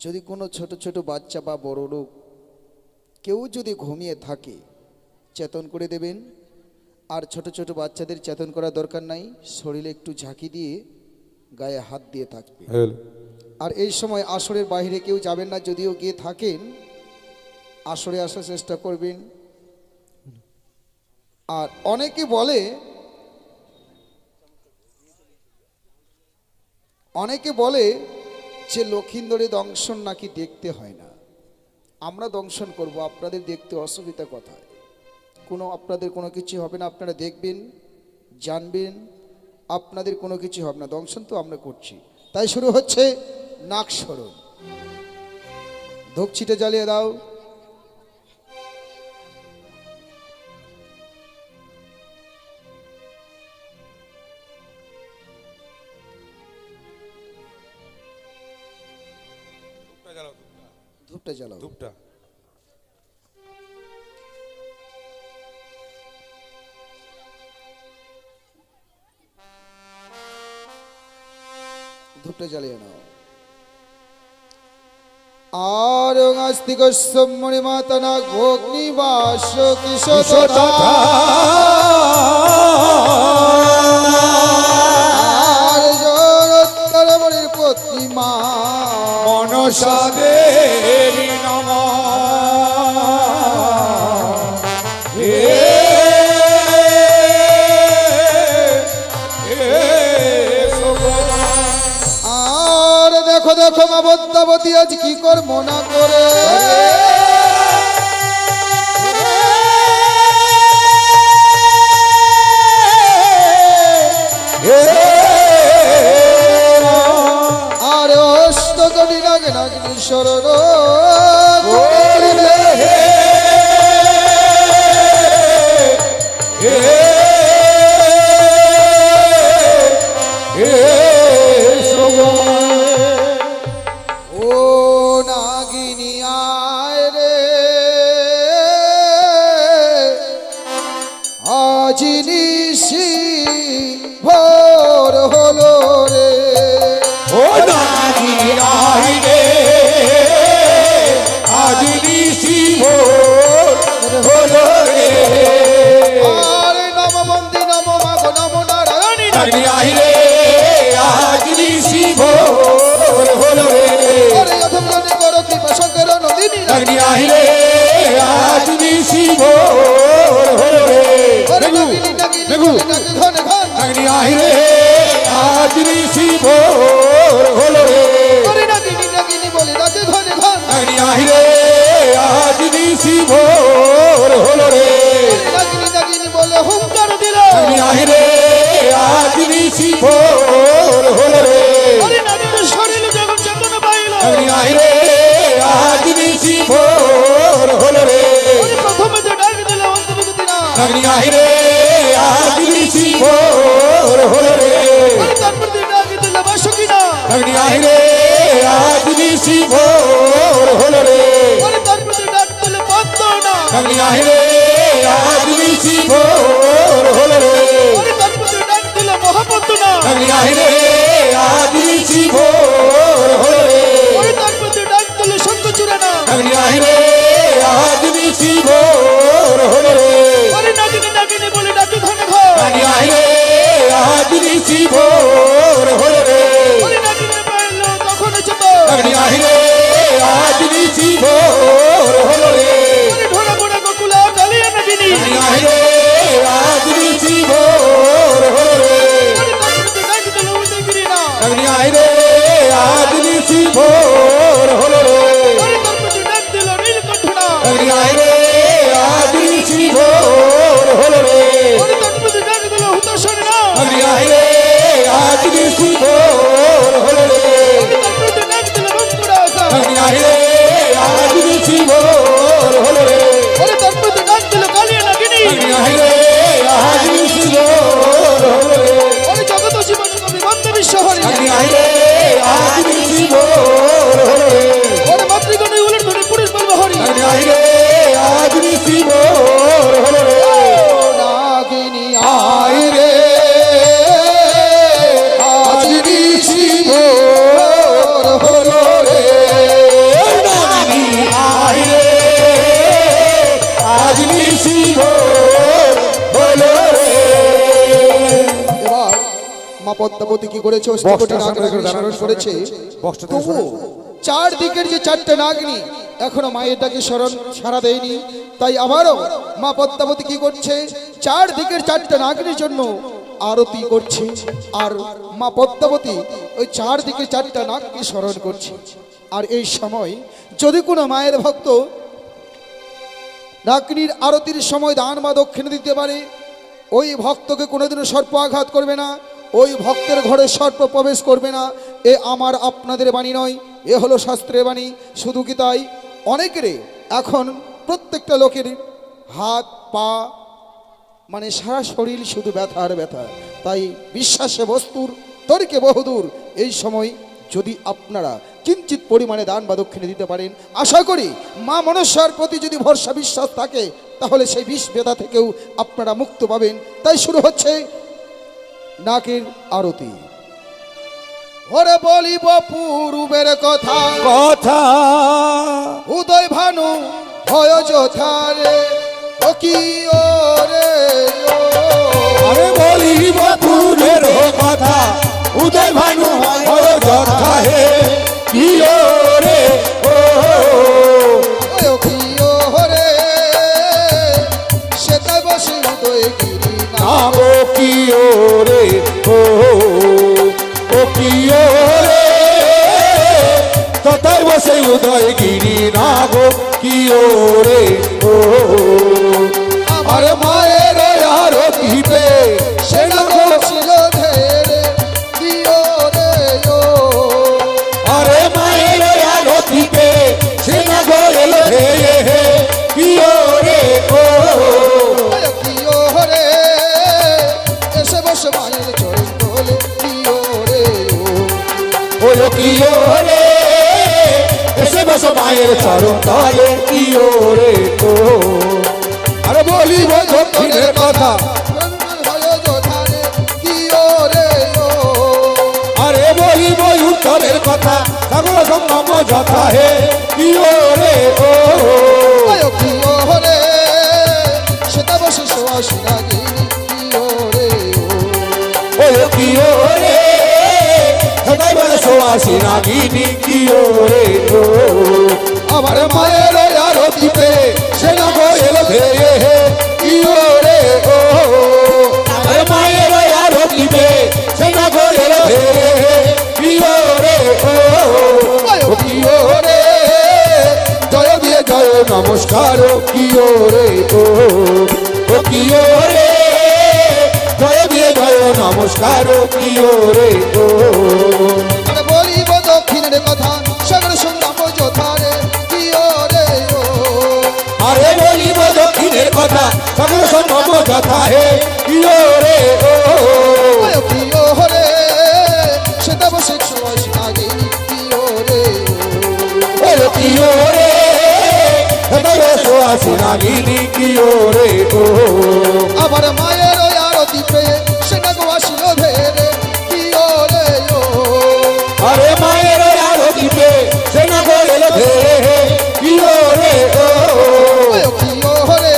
যদি কোনো ছোট ছোট বাচ্চা বা বড় লোক কেউ যদি ঘুমিয়ে থাকে চেতন করে দেবেন। আর ছোট ছোট বাচ্চাদের চেতন করার দরকার নাই, শরীরে একটু ঝাঁকি দিয়ে গায়ে হাত দিয়ে থাকবে। আর এই সময় আসরের বাইরে কেউ যাবেন না, যদিও গিয়ে থাকেন আসরে আসার চেষ্টা করবেন। আর অনেকে বলে যে লক্ষিন্দরের দংশন নাকি দেখতে হয় না। আমরা দংশন করব, আপনাদের দেখতে অসুবিধা কোথায়? আপনাদের কোনো কিছু হবে না, আপনারা দেখবেন জানবেন, আপনাদের কোনো কিছু হবে না। দংশন তো আমরা করছি। তাই শুরু হচ্ছে নাক সরণ। ধূপ ছিটে জ্বালিয়ে দাও। ধূপটা জ্বালাও। ধূপটা ধূপটা জ্বালিয়ে নাও। আর আস্তিক সম্মণি মাতা না অগ্নিবাস কিশোর জগত্তর মণির প্রতিমা মনসা দেবী নমঃ। আর দেখো দেখো মা পদ্মাবতী আজ কি কর্ম না করে। আর অষ্টকটি নাগে নাগিনী শরণ ও নাগিনী আয় রে, আজ নিশি ভোর হলো রে। ও নাগিনী আয় রে, আজ নিশি ভোর হলো রে। আর নম বন্দী নম মাগ নম নারায়ণী নাগিনী আয় রে, আজ নিশি ভোর হলো রে। করো কৃপা শঙ্কর নন্দিনী নাগিনী আয় রে, আজ নিশি ভোর হলো রে। নাগিনী আয় রে, আজ নিশি ভোর হলো রে। নাগিনী আয় রে, আজ নিশি ভোর হলো রে। নাগিনী আয় রে, আজ নিশি ভোর হলো রে। নাগিনী আয় রে, আজ নিশি ভোর হলো রে। নাগিনী আয় রে, আজ নিশি ভোর হলো রে। নাগিনী আয় রে, আজ নিশি ভোর হলো রে। নাগিনী আয় রে, আজ নিশি ভোর হলো রে। নাগিনী আয় রে, আজ নিশি ভোর হলো রে। নাগিনী আয় রে, আজ নিশি ভোর হলো রে। নাগিনী আয় রে, আজ নিশি ভোর হলো রে। নাগিনী আয় রে, আজ নিশি ভোর হলো রে। নাগিনী আয় রে, আজ নিশি ভোর হলো রে। নাগিনী আয় রে, পদ্মাবতী কি করেছে? অষ্টিকোটি নাগরাগিনী ধারণ করেছে। তবু চারদিকের যে চারটে নাগিনী এখনো মায়ের ডাকে সাড়া দেয়নি। তাই আবারও মা পদ্মাবতী কি করছে? চারদিকের চারটে নাগিনীর জন্য আরতি করছে। আর মা পদ্মাবতী ওই চারদিকে চারটা নাগকে স্মরণ করছে। আর এই সময় যদি কোনো মায়ের ভক্ত নাগিনীর আরতির সময় দান বা দক্ষিণা দিতে পারে, ওই ভক্তকে কোনোদিনও সর্প আঘাত করবে না, ওই ভক্তের ঘরে সর্প প্রবেশ করবে না। এ আমার আপনাদের বাণী নয়, এ হলো শাস্ত্রের বাণী। শুধু কি তাই, অনেকেরই এখন প্রত্যেকটা লোকের হাত পা মানে সারা শরীর শুধু ব্যথা আর ব্যথা। তাই বিশ্বাসে বস্তুর তর্কে বহুদূর। এই সময় যদি আপনারা কিঞ্চিত পরিমাণে দান বা দক্ষিণে দিতে পারেন, আশা করি মা মনসার প্রতি যদি ভরসা বিশ্বাস থাকে তাহলে সেই বিষ ব্যথা থেকেও আপনারা মুক্ত পাবেন। তাই শুরু হচ্ছে নাগের আরতি। ওরে বলিব পূর্বের কথা কথা উদয় ভানু হয় যথারে, ও কি ওরে আরে বলিব পূর্বের কথা উদয় ভানু হয় যথা হে কি রে ও কি ওরে সেটা বসে উদয় গিরি নাম কি রে ও কি রে তথায় বসে উদয় গিরি নাম কি রে আরে মায়ের আরতি পে সে ছিল ধেরে দিও রে ও আরে মায়ের আরতি পে সে না গোল হে কি রে কি ওরে এসে বসে মায়ের চরণ তোলে দিও রে ও কি রে এসে বসে মায়ের চরণ তলে কি রে আরে বলিব দক্ষিণের কথা আরে বলিব উত্তরের কথা সাগর সঙ্গম যথা হে কি রে সেটা বসে সোয়াশিনা ও কি রে সদাই বলে সোয়াসি নাগিনী কি রে আমার মায়ের আরতি পে সে না গোয়েল ভেয়ে কি রে আমার মায়ের আরতি পে সে না গোয়েল ভেয়ে কি রে কি রে জয় দিয়ে জয় নমস্কার কি রে কি রে জয় দিয়ে জয় নমস্কার কি রে বলিব দক্ষিণের কথা সাগর সঙ্গম যথারে কি রে আরে বলিব দক্ষিণের কথা সাগর সঙ্গম যথা হে কি রে কি রে সেটা বসে সোয়াশিনা কি রে কি রে হেতারে সোয়াসি নাগিনী কি রে আমার মায়ের আরতি পেয়ে সেটা গোয়াশিল ধেরে কি রে আরে মায়ের আরতি পে সে না গোয়েল ভেয়ে কি রে কি রে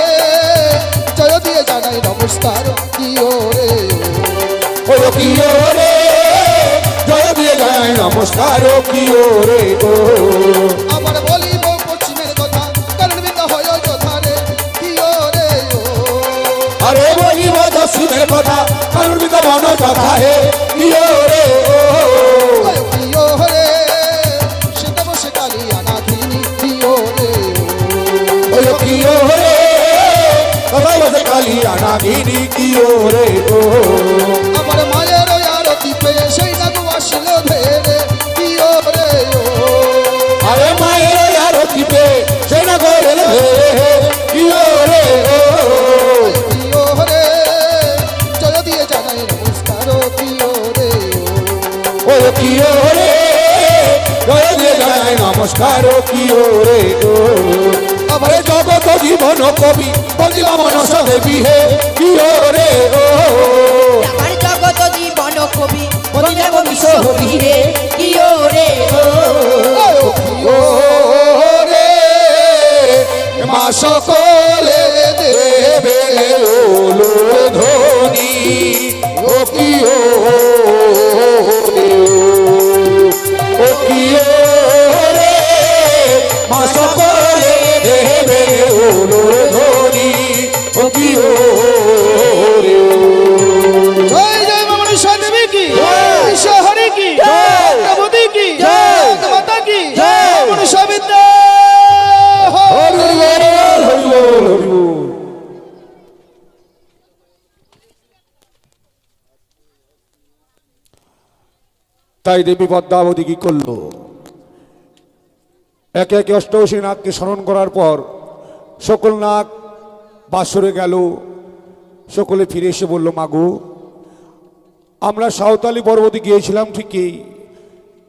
জয় দিয়ে জানাই নমস্কার কি রে কি রে জয় দিয়ে জয় নমস্কার কি রে আমার বলিব পশ্চিমের কথা কারণ বিন্দা হয় যথারে কি রে আরে বলিব দক্ষিণের কথা কারণ বিন্দা মন যথা হে কি রে কি রে সেটা বসে কালী আনাথিনী কি রে কি রে সবাই বসে কালী আনাগিনী কি রে আমার মায়ের আরতি পেয়ে সেই নাগু আসিল ধেরে কি রে আরে মায়ের আরতি পে সে না গোয়েল ভেয়ে কি রে কি রে জয় দিয়ে জানাই নমস্কার কি রে কি রে জয় দিয়ে জয় নমস্কার কি রে আমার জগত জীবন কবি বন্দিলা মনসা দেবী হে কি রে আমার জগত জীবন কবি বলিলাম বিশ্বহরি রে কি রে ও রে মা সকলে দেবে ধ্বনি ও কি তাই দেবী পদ্মাবতী কি করলো, একে একে অষ্টআশি নাগকে স্মরণ করার পর সকল নাগ বাসরে গেল। সকলে ফিরে এসে বলল, মাগো আমরা সাঁওতালি পর্বতে গিয়েছিলাম ঠিকই,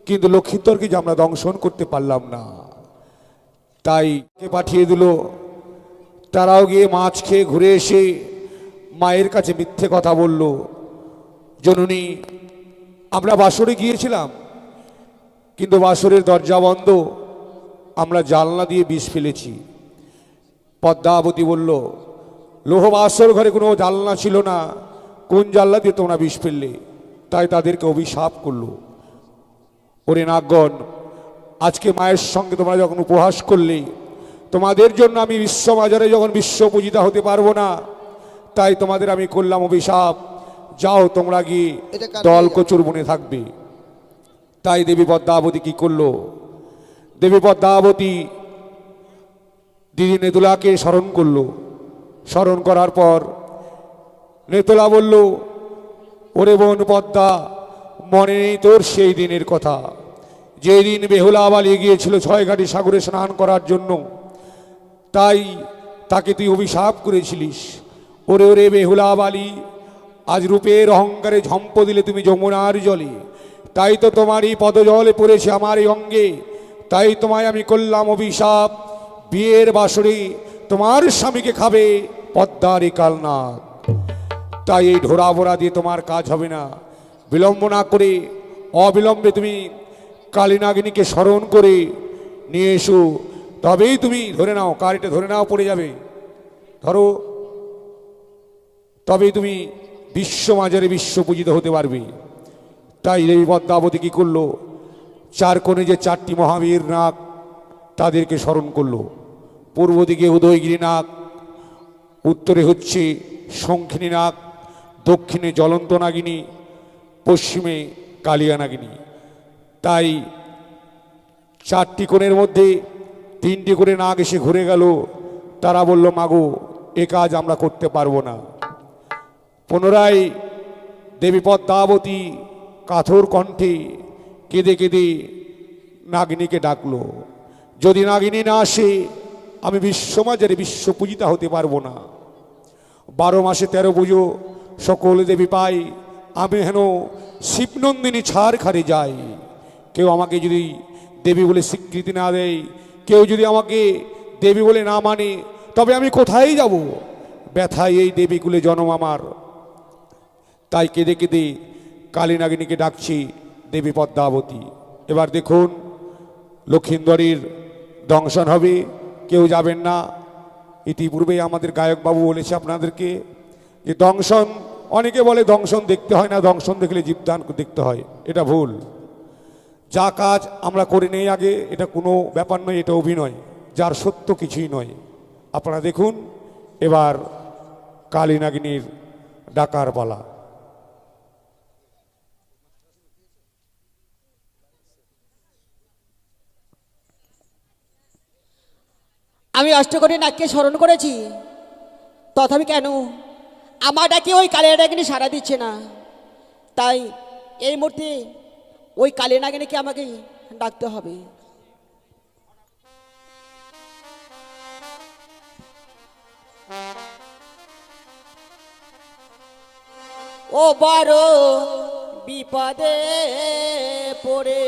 কিন্তু লক্ষিন্দরকে যে আমরা দংশন করতে পারলাম না। তাই পাঠিয়ে দিল। তারাও গিয়ে মাছ খেয়ে ঘুরে এসে মায়ের কাছে মিথ্যে কথা বলল, জননী আমরা বাসরে গিয়েছিলাম, কিন্তু বাসরের দরজা বন্ধ, আমরা জানলা দিয়ে বিষ ফেলেছি। পদ্মাবতী বলল, লোহ বাসর ঘরে কোনো জানলা ছিল না, কোন জানলা দিয়ে তোমরা বিষ ফেললে? তাই তাদেরকে অভিশাপ করলো। ওরে নাগগণ, আজকে মায়ের সঙ্গে তোমরা যখন উপহাস করলে, তোমাদের জন্য আমি বিশ্ববাজারে যখন বিশ্ব পূজিতা হতে পারবো না, তাই তোমাদের আমি করলাম অভিশাপ। যাও তোমরা গিয়ে দল কচুর বনে থাকবে। তাই দেবী পদ্মাবতী কি করলো, দেবী পদ্মাবতী দিদি নেতুলাকে স্মরণ করলো। স্মরণ করার পর নেতুলা বলল, ওরে বোন পদ্মা, মনে নেই তোর সেই দিনের কথা, যেই দিন বেহুলা বালি গিয়েছিল ছয়ঘাটি সাগরে স্নান করার জন্য, তাই তাকে তুই অভিশাপ করেছিলিস। ওরে ওরে বেহুলা বালি, আজ রূপের অহংকারে ঝম্প দিলে তুমি যমুনার জলে, তাই তো তোমার এই পদজলে পড়েছে আমার এই অঙ্গে, তাই তোমায় আমি করলাম অভিশাপ। বিয়ের বাসরে তোমার স্বামীকে খাবে পদ্মার এই কালনাগ। তাই এই ঢোরা বোরা দিয়ে তোমার কাজ হবে না। বিলম্ব না করে অবিলম্বে তুমি কালীনাগিনীকে স্মরণ করে নিয়ে এসো, তবেই তুমি ধরে নাও, কারিটা ধরে নাও, পড়ে যাবে, ধরো, তবেই তুমি বিশ্বমাজারে বিশ্ব পূজিত হতে পারবে। তাই দেবী পদ্মাবতী কি করলো, চার কোণে যে চারটি মহাবীর নাগ তাদেরকে স্মরণ করলো। পূর্ব দিকে উদয়গিরি নাগ, উত্তরে হচ্ছে শঙ্খিনী নাগ, দক্ষিণে জ্বলন্ত নাগিনী, পশ্চিমে কালিয়া নাগিনী। তাই চারটি কোণের মধ্যে তিনটি করে নাগ এসে ঘুরে গেল। তারা বলল, মাগো এ কাজ আমরা করতে পারবো না। পুনরায় দেবী পদ্মাবতী কাথর কণ্ঠে কেঁদে কেঁদে নাগিনীকে ডাকলো, যদি নাগিনী না আসে আমি বিশ্বমাজারে বিশ্ব পূজিতা হতে পারবো না। 12 মাসে 13 পুজো সকল দেবী পাই, আমি হেন শিবনন্দিনী ছাড় খারে যাই। কেউ আমাকে যদি দেবী বলে স্বীকৃতি না দেয়, কেউ যদি আমাকে দেবী বলে না মানে, তবে আমি কোথায় যাব? ব্যথায় এই দেবীকুলে জন্ম আমার। তাই কেঁদে কেঁদে কালী নাগিনীকে ডাকছি দেবী পদ্মাবতী। এবার দেখুন লক্ষিন্দরীর দংশন হবে, কেউ যাবেন না। ইতিপূর্বে আমাদের গায়কবাবু বলেছে আপনাদেরকে যে দংশন, অনেকে বলে দংশন দেখতে হয় না, দংশন দেখলে জীবদান দেখতে হয়, এটা ভুল। যা কাজ আমরা করে নেই আগে, এটা কোনো ব্যাপার নয়, এটা অভিনয়, যার সত্য কিছুই নয়। আপনারা দেখুন এবার কালী নাগিনীর ডাকার পালা। আমি অষ্টকোটি নাগকে স্মরণ করেছি, তথাপি কেন আমার ডাকে ওই কালী নাগিনী সাড়া দিচ্ছে না? তাই এই মুহূর্তে ওই কালী নাগিনীকে আমাকে ডাকতে হবে। ও বড় বিপদে পড়ে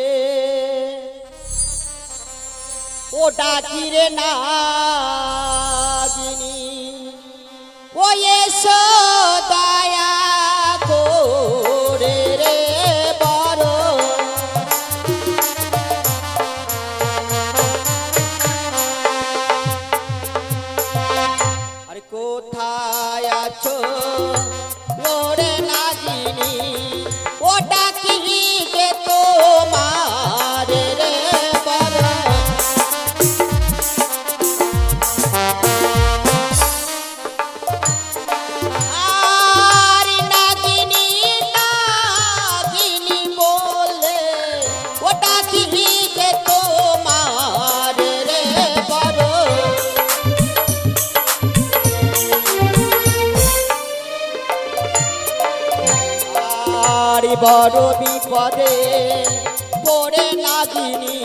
ও ডাকিরে নাগিনী, ও এসো দয়া করে রে বড়। আরে কোথায় আছো লোরে নাগিনী, ও ডাকি যে তোমার রে বড়। বড় বিপদে ওরে নাগিনী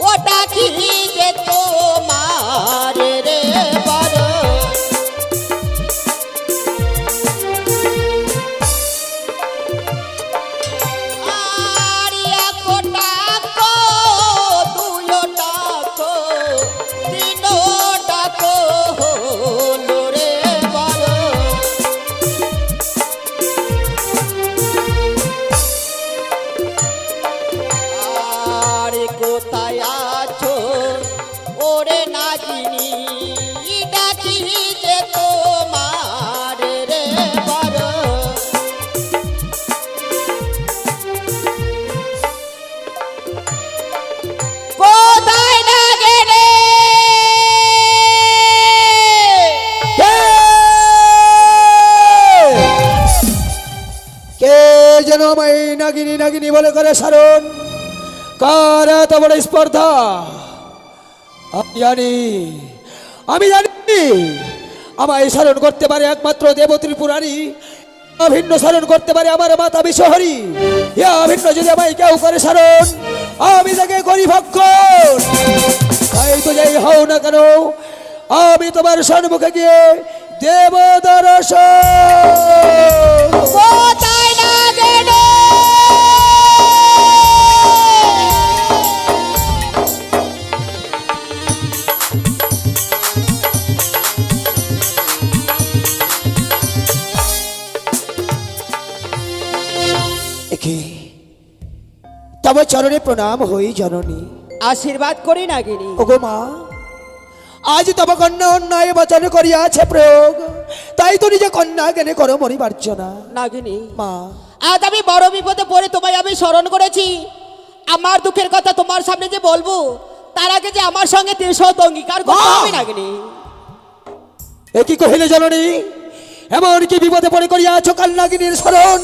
ওটা কি যে তোমার রে বড় নাগিনী নাগিনী বলে করে সারণ কার এত বড় স্পর্ধা আমি জানি আমায় সারণ করতে পারে একমাত্র দেবতীর পুরারি অভিন্ন সারণ করতে পারে আমার মাতা বিশ্বহরি অভিন্ন যদি আমায় কেউ করে সারণ আমি তাকে করি ভক্ষণ তাই তো যাই হও না কেন আমি তোমার সম্মুখে গিয়ে দেব দর্শন তবে চরণে প্রণাম হই জননী আশীর্বাদ করি নাগিনী ওগো মা আজ তব কন্যা অন্যায় বচন করিয়াছে প্রয়োগ তাই তো নিজে কন্যা জ্ঞানে করো মরিমার্জনা নাগিনী মা আজ আমি বড় বিপদে পড়ে তোমায় আমি স্মরণ করেছি আমার দুঃখের কথা তোমার সামনে যে বলবো তার আগে যে আমার সঙ্গে তিরশত অঙ্গীকার করতে হবে নাগিনী এ কি কহিলে জননী এমন কি বিপদে পড়ে করিয়াছ কান্নাগিনীর স্মরণ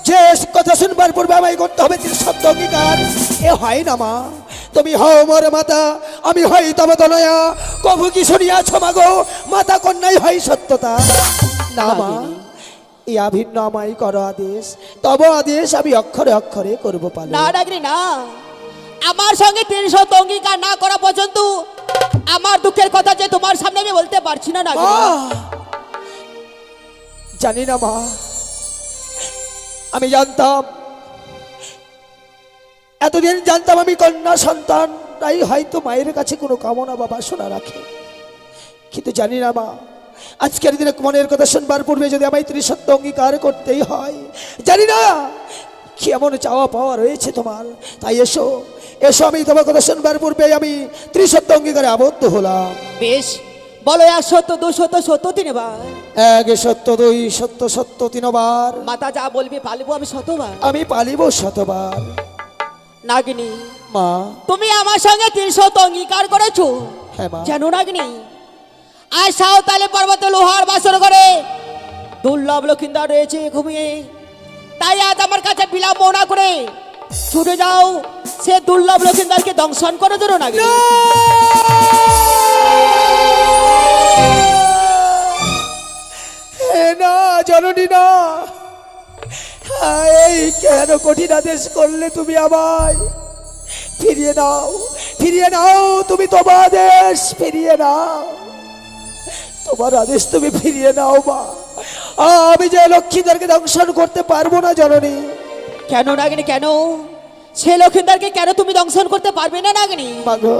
যে কথা শুনবার পূর্বে আমায় করতে হবে তিরশত অঙ্গীকার এ হয় না মা তুমি হও মোর মাতা আমি হই তব তনয়া কভু কি শুনিয়াছ মাগো মাতা কন্যাই হয় সত্যতা না মা ইয়া ভিন্ন আমায় করো আদেশ তব আদেশ আমি অক্ষরে অক্ষরে করব পালন না নাগিনী না আমার সঙ্গে তিরশত অঙ্গীকার না করা পর্যন্ত আমার দুঃখের কথা যে তোমার সামনে আমি বলতে পারছি না নাগিনী জানি না মা আমি জানতাম এতদিন জানতাম আমি কন্যা সন্তান তাই হয়তো মায়ের কাছে কোনো কামনা বা বাসনা রাখে কিন্তু জানি না মা আজকের দিনে মনের কথা শুনবার পূর্বে যদি আমায় ত্রিসত্য অঙ্গীকার করতেই হয় জানি না কি এমন চাওয়া পাওয়া রয়েছে তোমার তাই এসো এসো আমি তোমার কথা শুনবার পূর্বে আমি ত্রিসত্য অঙ্গীকারে আবদ্ধ হলাম বেশ বলো 100 200 70 তিনবার এক সত্য দুই সত্য সত্য তিনবার মাতা যা বলবে পালিব আমি শতবার আমি পালিব শতবার নাগিনী মা তুমি আমার সঙ্গে তিরশত অঙ্গীকার করেছো হ্যাঁ মা জানো নাগিনী আজ সাঁওতালি পর্বতে লোহার বাসর করে দুর্লভ লক্ষিন্দর রয়েছে ঘুমিয়ে তাই আজ আমার কাছে বিলম্ব না করে ছুটে যাও সে দুর্লভ লক্ষিন্দরকে দংশন করে দিল নাগিনী না জননী না এই কেন কঠিন আদেশ করলে তুমি আমায় ফিরিয়ে নাও তুমি তোমার আদেশ ফিরিয়ে নাও তোমার আদেশ তুমি ফিরিয়ে নাও মা আমি যে লক্ষ্মীদেরকে দংশন করতে পারবো না জননী কেন নাগিনী কেন সে লক্ষিন্দরকে কেন তুমি দংশন করতে পারবে না নাগিনী মাগো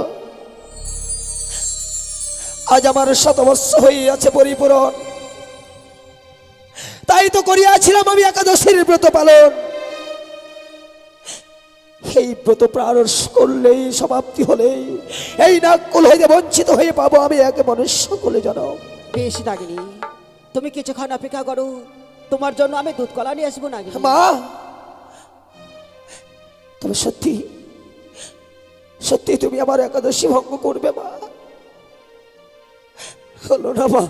আজ আমার শতবর্ষ হইয়াছে পরিপূরণ তাই তো করিয়াছিলাম আমি একাদশীর ব্রত পালন এই ব্রত প্রারস করলেই সমাপ্তি হলেই এই নাকুল হইতে বঞ্চিত হয়ে পাবো আমি এক মনুষ্য কুলে জনম বেশ নাগিনী তুমি কিছুক্ষণ অপেক্ষা করো তোমার জন্য আমি দুধ কলা নিয়ে আসবো নাগিনী মা তবে সত্যি সত্যি তুমি আমার একাদশী ভঙ্গ করবে মা হলো না মা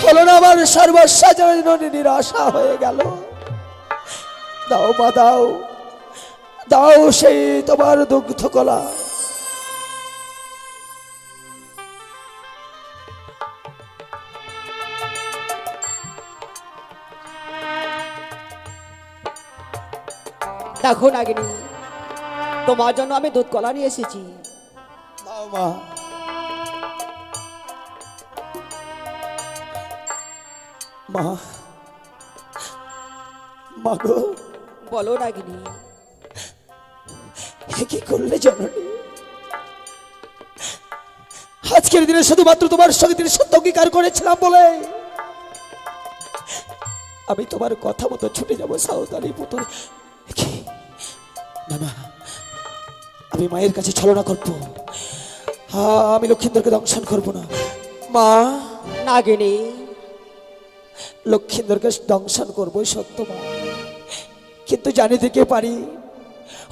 হলো না আমার সর্বস্ব নিরাশা হয়ে গেল দাও মা দাও দাও সেই তোমার দুগ্ধ কলা দেখো নাগিনী, তোমার জন্য আমি দুধ কলা নিয়ে এসেছি। দাও মা। মা, মা গো, বলো নাগিনী। কি করলে জননী? আজকের দিনে শুধুমাত্র তোমার সঙ্গে দিনে সত্য অঙ্গীকার করেছিলাম বলে আমি তোমার কথা মতো ছুটে যাবো সাঁওতালি পুতুল। না না, আমি মায়ের কাছে ছলনা করবো, আমি লক্ষিন্দরকে দংশন করবো না। মা, নাগিনী, লক্ষিন্দরকে দংশন করবো সত্য মা, কিন্তু জানি থেকে পারি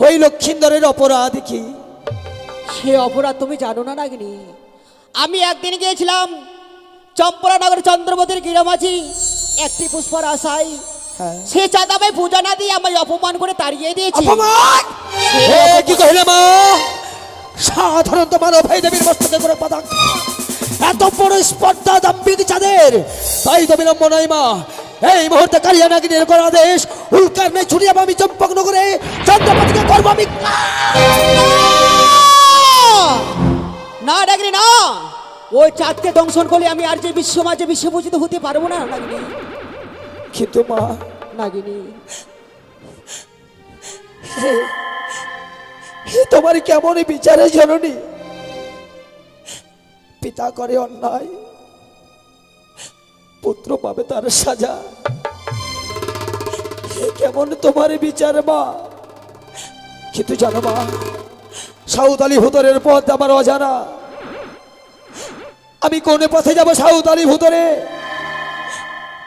ওই লক্ষিন্দরের অপরাধ কি। সে অপরাধ তুমি জানো না নাগিনী। আমি একদিন গিয়েছিলাম চম্পরানগর চন্দ্রবতীর গিরামাঝি একটি পুষ্পর আশায়, হ্যাঁ। সে চাঁদামায় পূজা না দিয়ে আমায় অপমান করে তাড়িয়ে দিয়েছি। অপমান! কি কহিলে মা? সাধারণত মানব ভাই দেবীর মস্তকে করে পদাঙ্ক, এত বড় স্পর্ধা দাম্ভিক যাদের, তাই তো বিলম্ব নয় মা, এই মুহূর্তে কালিয়া নাগিনীর করা আদেশ উল্কার নেই ছুটিয়ে আমি চম্পকনগরে চন্দ্রপতিকে করবো আমি। না নাগিনী না, ওই চাঁদকে দংশন করলে আমি আর যে বিশ্ব মাঝে বিশ্বপূজিত হতে পারবো না নাগিনী। কিন্তু মা, নাগিনী, তোমার কেমন বিচারে জননী? পিতা করে অন্যায়, পুত্র পাবে তার সাজা, কেমন তোমার বিচার মা? কিন্তু জানো মা, সাঁওতালি ভুতরের পথ আমার অজানা, আমি কোন পথে যাব সাঁওতালি ভুতরে?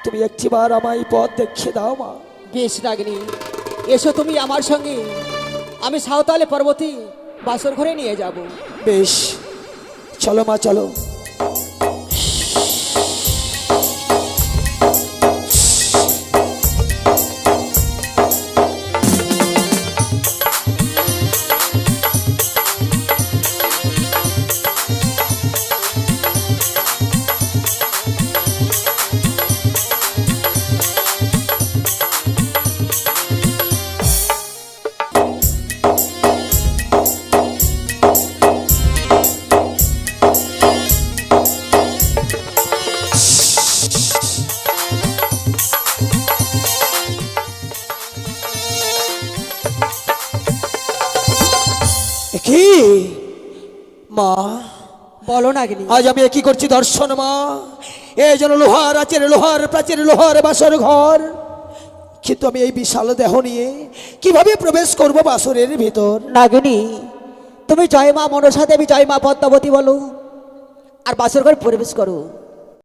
তুমি একটিবার আমায় পথ দেখিয়ে দাও মা। বেশ নাগিনী, এসো তুমি আমার সঙ্গে, আমি সাঁওতালি পর্বতী বাসর ঘরে নিয়ে যাব। বেশ, চলো মা চলো। কি মা, বলো নাগিনী। আজ আমি কি করছি দর্শন মা? এই যেন লোহার আচের, লোহার প্রাচীর, লোহার বাসর ঘর, কিন্তু আমি এই বিশাল দেহ নিয়ে কিভাবে প্রবেশ করব বাসরের ভিতর? নাগিনী, তুমি জয় মা মনসা দেবী, জয় মা পদ্মাবতী বলো, আর বাসর ঘরে প্রবেশ করো।